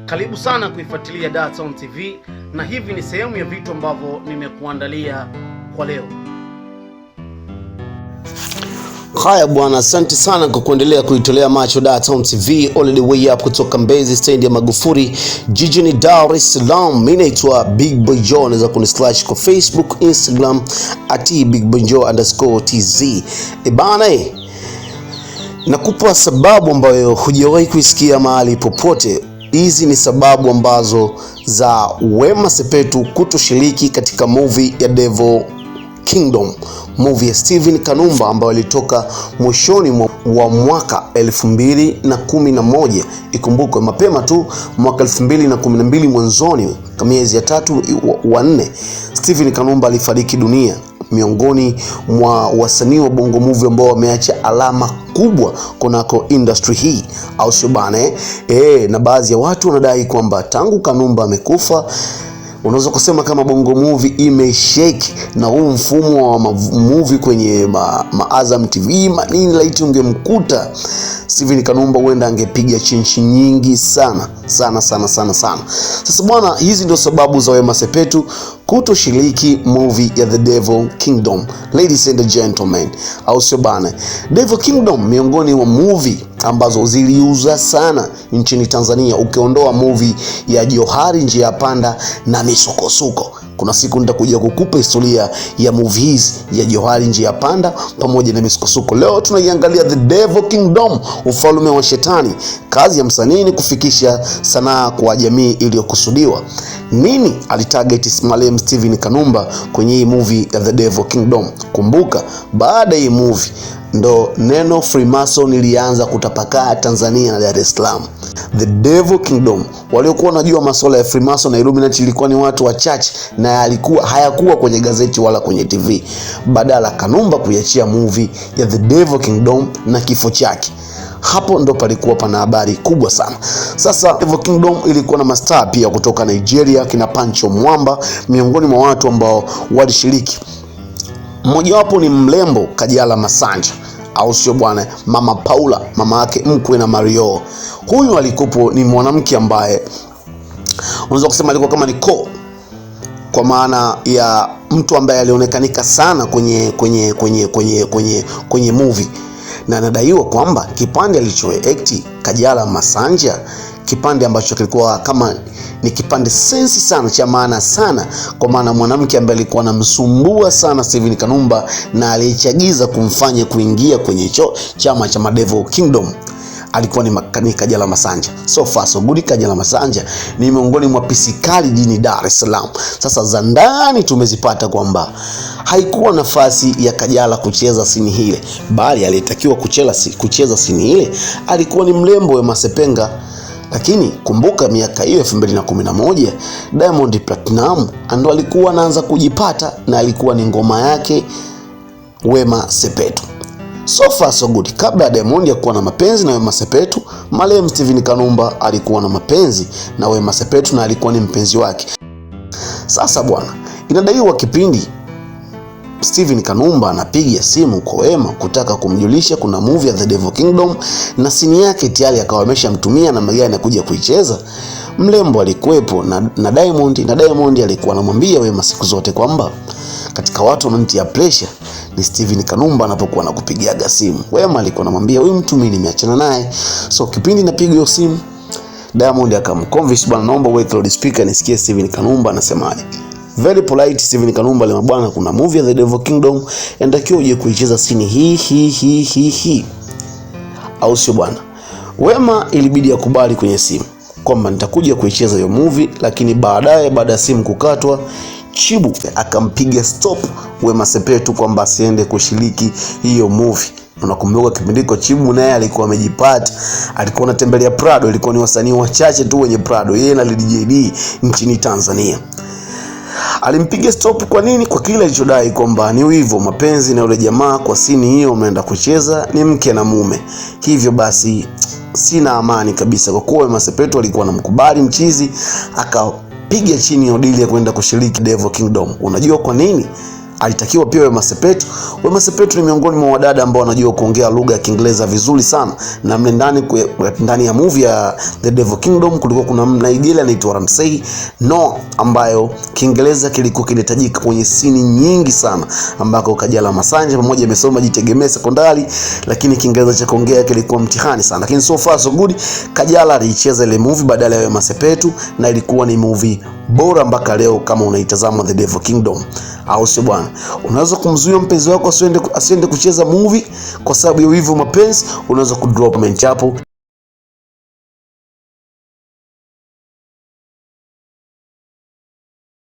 Karibu sana kuifuatilia Dar-Town TV, na hivi ni sehemu ya vitu ambavyo nimekuandalia kwa leo. Haya bwana, asante sana kwa kuendelea kuitolea macho Dar-Town TV all the way up kutoka Mbezi stendi ya Magufuli jijini Dar es Salaam. Mimi naitwa Big Boy Joe, unaweza kunislash kwa Facebook, Instagram @BigBoyJoe_TZ. Nakupa sababu ambayo hujawahi kuisikia mahali popote. Hizi ni sababu ambazo za Wema Sepetu kutoshiriki katika movie ya Devil Kingdom, movie ya Steven Kanumba ambayo ilitoka mwishoni wa mwaka 2011. Ikumbukwe mapema tu mwaka 2012 mwanzoni kama miezi ya 3 wa 4, Steven Kanumba alifariki dunia, miongoni mwa wasanii wa Bongo Movie ambao wameacha alama kubwa kunako industry hii, au sio bana? Na baadhi ya watu wanadai kwamba tangu Kanumba amekufa, unaweza kusema kama Bongo Movie imeshake, na huu mfumo wa movie kwenye Azam TV manini laiti ungemkuta Steven Kanumba huenda angepiga chinchi nyingi sana. Sasa bwana, hizi ndio sababu za Wema Sepetu kutoshiriki movie ya The Devil Kingdom, ladies and gentlemen, au sio bana? Devil Kingdom miongoni mwa movie ambazo ziliuza sana nchini Tanzania, ukiondoa movie ya Johari Njia ya Panda na Misukosuko. Kuna siku nitakuja kukupa historia ya movies ya Johari Njia ya Panda pamoja na Misukosuko. Leo tunaiangalia The Devil Kingdom, ufalme wa shetani. Kazi ya msanii ni kufikisha sanaa kwa jamii iliyokusudiwa. Nini alitarget marehemu Steven Kanumba kwenye hii movie ya The Devil Kingdom? Kumbuka, baada ya hii movie ndo neno Freemason ilianza kutapakaa Tanzania na Dar es Salaam. The Devil Kingdom, waliokuwa wanajua masuala ya Freemason na Illuminati ilikuwa ni watu wachache, na hayakuwa kwenye gazeti wala kwenye TV. Badala Kanumba kuiachia movie ya The Devil Kingdom na kifo chake, hapo ndo palikuwa pana habari kubwa sana. Sasa Devil Kingdom ilikuwa na mastaa pia kutoka Nigeria, kina Pancho Mwamba miongoni mwa watu ambao walishiriki. Mmoja wapo ni mlembo Kajala Masanja, au sio bwana? Mama Paula, mama yake mkwe na Mario. Huyu alikuwa ni mwanamke ambaye unaweza kusema alikuwa kama ni kwa maana ya mtu ambaye alionekanika sana kwenye movie, na anadaiwa kwamba kipande alichoact Kajala Masanja, kipande ambacho kilikuwa kama ni kipande sensi sana cha maana sana, kwa maana mwanamke ambaye alikuwa anamsumbua sana Steven Kanumba na aliyechagiza kumfanya kuingia kwenye chama cha Devil Kingdom alikuwa ni Kajala Masanja. So far so good. Kajala Masanja ni miongoni mwa pisikali jijini Dar es Salaam. Sasa za ndani tumezipata kwamba haikuwa nafasi ya Kajala kucheza sini hile, bali aliyetakiwa kucheza sini hile alikuwa ni mlembo Wema Sepetu. Lakini kumbuka miaka hiyo 2011 Diamond Platinum ndo alikuwa anaanza kujipata, na alikuwa ni ngoma yake Wema Sepetu. So far so good. Kabla ya Diamond ya kuwa na mapenzi na Wema Sepetu, marehemu Steven Kanumba alikuwa na mapenzi na Wema Sepetu na alikuwa ni mpenzi wake. Sasa bwana, inadaiwa kipindi Steven Kanumba anapiga simu kwa Wema kutaka kumjulisha kuna movie ya The Devil Kingdom, na sini yake tayari akawa ameshamtumia na magari anakuja kuicheza, mlembo alikuwepo na Diamond alikuwa anamwambia Wema siku zote kwamba katika watu wananitia pressure ni Steven Kanumba anapokuwa anakupigiaga simu. Wema alikuwa anamwambia huyu mtu mimi nimeachana naye. So kipindi napiga hiyo simu, Diamond akamconvince, bwana naomba wait loud speaker nisikie Steven Kanumba anasemaje. Very polite Steven Kanumba alimwambia bwana, kuna movie ya The Devil Kingdom endakiwa uje kuicheza scene hii, au sio bwana? Wema ilibidi akubali kwenye simu kwamba nitakuja kuicheza hiyo movie, lakini baadaye baada ya simu kukatwa, Chibu akampiga stop Wema Sepetu kwamba asiende kushiriki hiyo movie. Unakumbuka kipindi kwa Chibu naye alikuwa amejipata, alikuwa anatembelea Prado, ilikuwa ni wasanii wachache tu wenye Prado, yeye na LDJD nchini Tanzania. Alimpiga stop kwa nini? Kwa kile alichodai kwamba ni hivyo mapenzi na yule jamaa kwa sini hiyo umeenda kucheza ni mke na mume. Hivyo basi sina amani kabisa, kwa kuwa Wema Sepetu alikuwa anamkubali mchizi, akapiga chini odili ya kwenda kushiriki Devil Kingdom. Unajua kwa nini? alitakiwa pia Wema Sepetu. Wema Sepetu ni miongoni mwa wadada ambao wanajua kuongea lugha ya Kiingereza vizuri sana, na mle ndani ya movie ya The Devil Kingdom kulikuwa kuna Nigeria anaitwa Ramsey Noah, ambayo Kiingereza kilikuwa kinahitajika kwenye sini nyingi sana, ambako Kajala Masanja pamoja amesoma Jitegemee sekondari, lakini Kiingereza cha kuongea kilikuwa mtihani sana. Lakini so far so good, Kajala alicheza ile movie badala ya Wema Sepetu, na ilikuwa ni movie bora mpaka leo kama unaitazama The Devil Kingdom, au sio bwana? Unaweza kumzuia mpenzi wako asiende kucheza movie kwa sababu ya wivu mapenzi? Unaweza kudrop comment hapo.